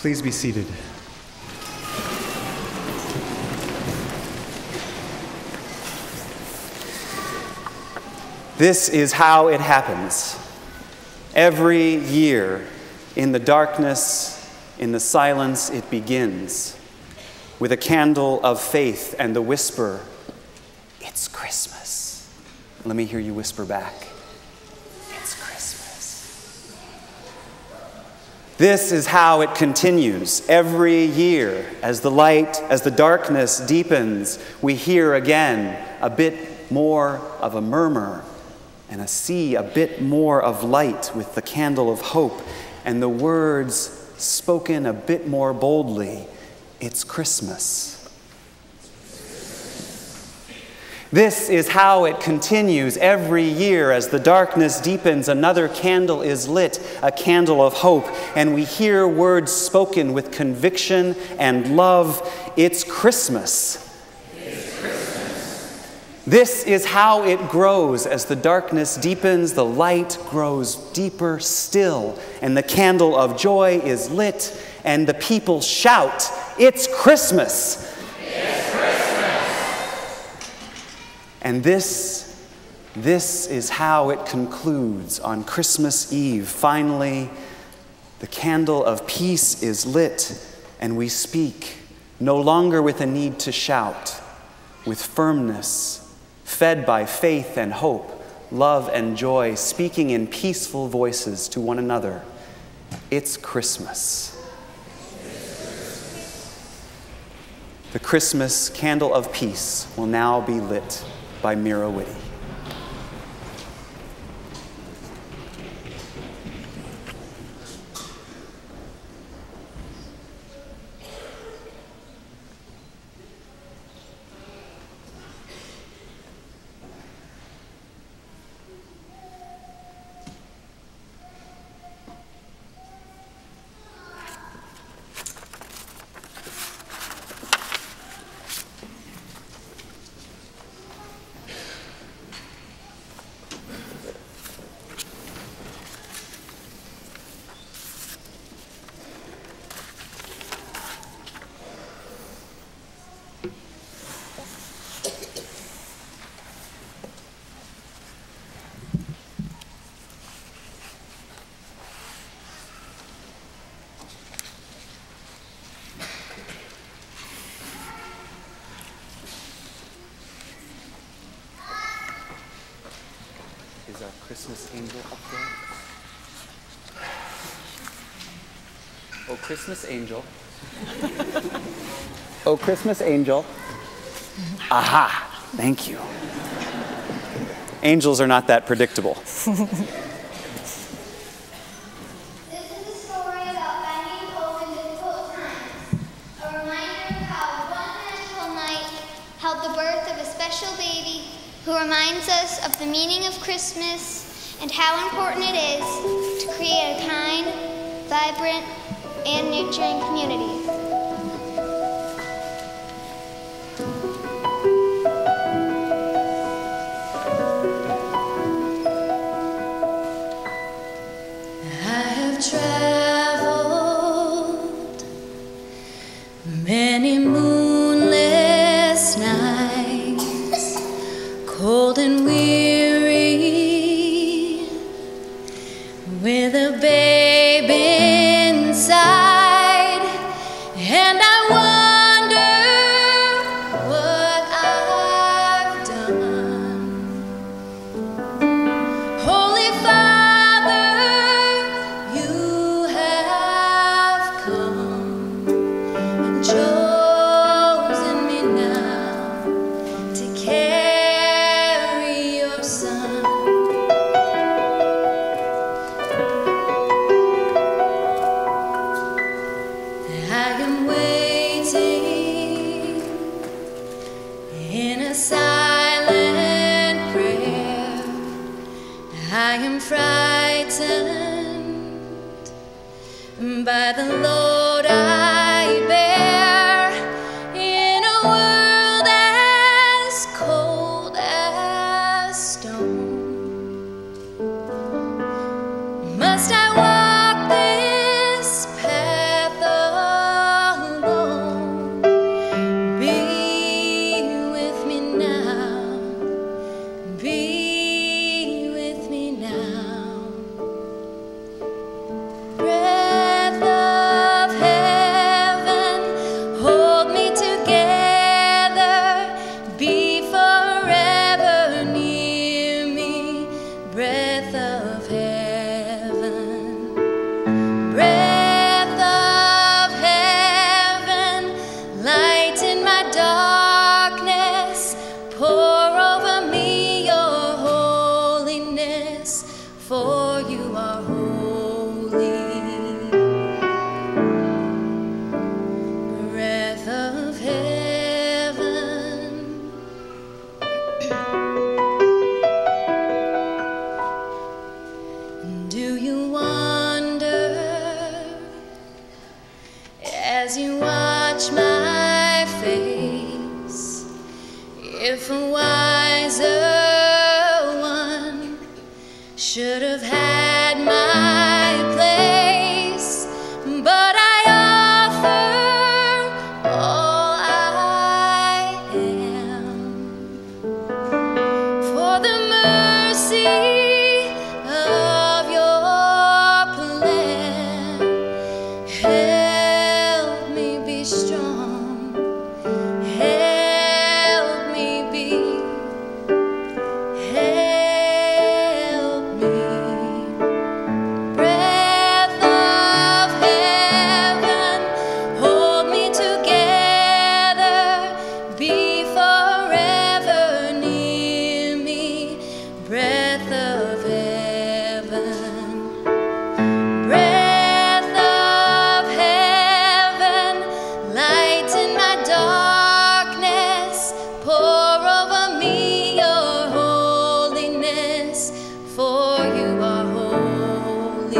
Please be seated. This is how it happens. Every year, in the darkness, in the silence, it begins with a candle of faith and the whisper, "It's Christmas." Let me hear you whisper back, "It's Christmas." This is how it continues. Every year, as the darkness deepens, we hear again a bit more of a murmur and see a bit more of light with the candle of hope, and the words spoken a bit more boldly, "It's Christmas." This is how it continues every year. As the darkness deepens, another candle is lit, a candle of hope, and we hear words spoken with conviction and love, "It's Christmas." This is how it grows. As the darkness deepens, the light grows deeper still, and the candle of joy is lit, and the people shout, "It's Christmas!" It's Christmas! And this is how it concludes on Christmas Eve. Finally, the candle of peace is lit, and we speak, no longer with a need to shout, with firmness, fed by faith and hope, love and joy, speaking in peaceful voices to one another. It's Christmas. The Christmas candle of peace will now be lit by Mira Whitty. Is our Christmas angel up there? Oh, Christmas angel. Oh, Christmas angel. Aha! Thank you. Angels are not that predictable. This is a story about finding hope in difficult times. A reminder of how one magical night held the birth of a special baby who reminds us of the meaning of Christmas and how important it is to create a kind, vibrant, and nurturing community. I have traveled many moonless nights, cold and weary, with a baby inside, and I wonder what I've done. Holy Father, you have come and chosen me now to carry your Son. I am waiting in a silent prayer. I am frightened by the load I bear in a world as cold as stone. Must I walk this path for the mercy of your plan. Help me be strong. Help me be. Help me. Breath of heaven, hold me together. Be forever near me. Breath of heaven. Breath of heaven, lighten my darkness. Pour over me your holiness, for you are holy.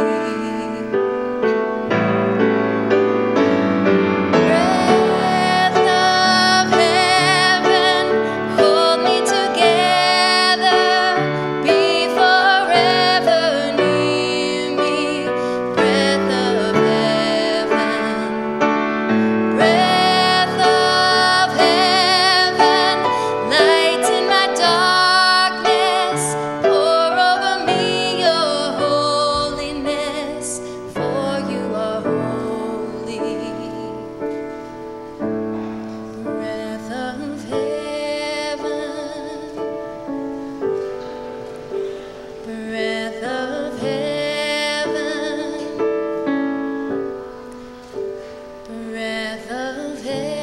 Breath of heaven, hold me together. Be forever near me. Breath of heaven. Breath of heaven, lighten my darkness. Pour over me your holiness, for you are holy. Breath of heaven. Breath of heaven. Breath of heaven.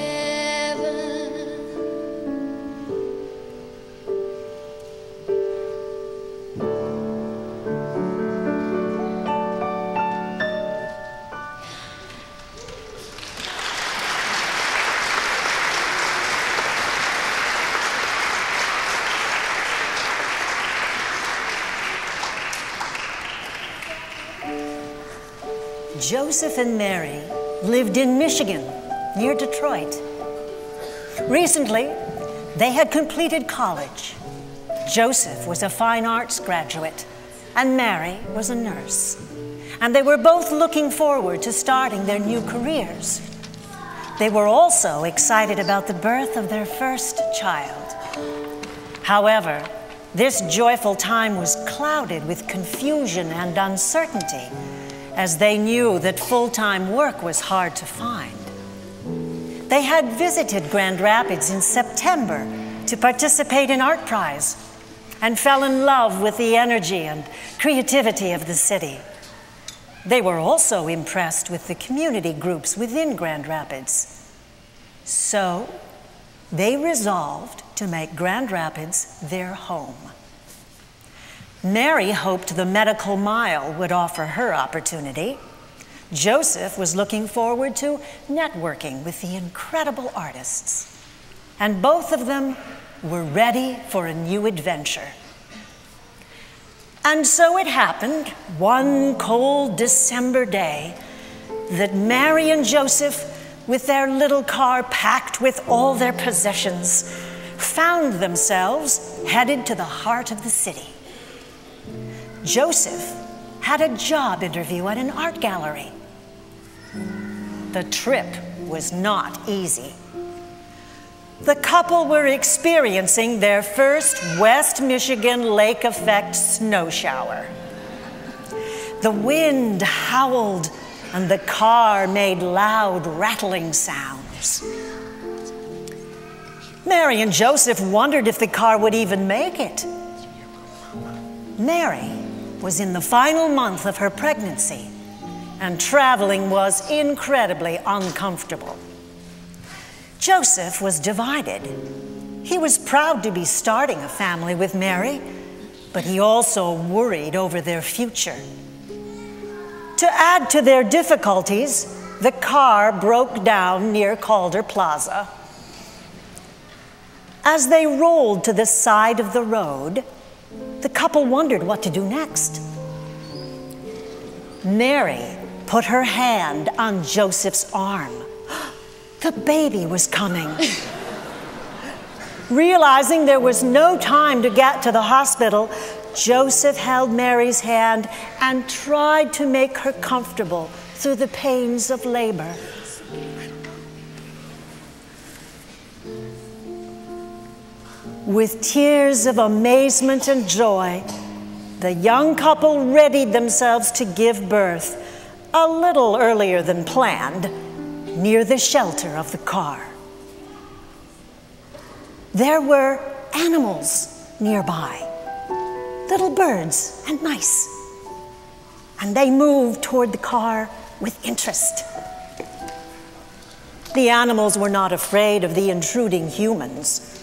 Joseph and Mary lived in Michigan, near Detroit. Recently, they had completed college. Joseph was a fine arts graduate, and Mary was a nurse. And they were both looking forward to starting their new careers. They were also excited about the birth of their first child. However, this joyful time was clouded with confusion and uncertainty, as they knew that full-time work was hard to find. They had visited Grand Rapids in September to participate in Art Prize and fell in love with the energy and creativity of the city. They were also impressed with the community groups within Grand Rapids. So they resolved to make Grand Rapids their home. Mary hoped the medical mile would offer her opportunity. Joseph was looking forward to networking with the incredible artists. And both of them were ready for a new adventure. And so it happened, one cold December day, that Mary and Joseph, with their little car packed with all their possessions, found themselves headed to the heart of the city. Joseph had a job interview at an art gallery. The trip was not easy. The couple were experiencing their first West Michigan lake effect snow shower. The wind howled and the car made loud rattling sounds. Mary and Joseph wondered if the car would even make it. Mary was in the final month of her pregnancy, and traveling was incredibly uncomfortable. Joseph was divided. He was proud to be starting a family with Mary, but he also worried over their future. To add to their difficulties, the car broke down near Calder Plaza. As they rolled to the side of the road, the couple wondered what to do next. Mary put her hand on Joseph's arm. The baby was coming. Realizing there was no time to get to the hospital, Joseph held Mary's hand and tried to make her comfortable through the pains of labor. With tears of amazement and joy, the young couple readied themselves to give birth a little earlier than planned, near the shelter of the car. There were animals nearby, little birds and mice, and they moved toward the car with interest. The animals were not afraid of the intruding humans,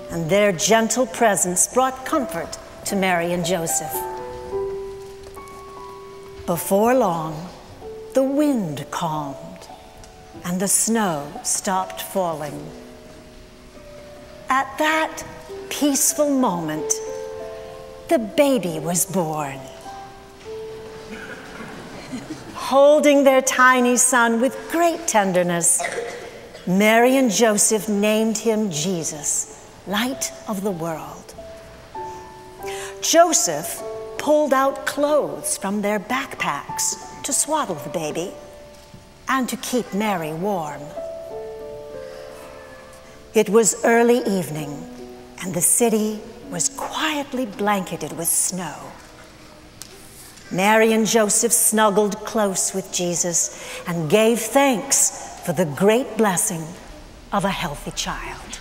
and their gentle presence brought comfort to Mary and Joseph. Before long, the wind calmed and the snow stopped falling. At that peaceful moment, the baby was born. Holding their tiny son with great tenderness, Mary and Joseph named him Jesus, Light of the World. Joseph pulled out clothes from their backpacks to swaddle the baby and to keep Mary warm. It was early evening, and the city was quietly blanketed with snow. Mary and Joseph snuggled close with Jesus and gave thanks for the great blessing of a healthy child.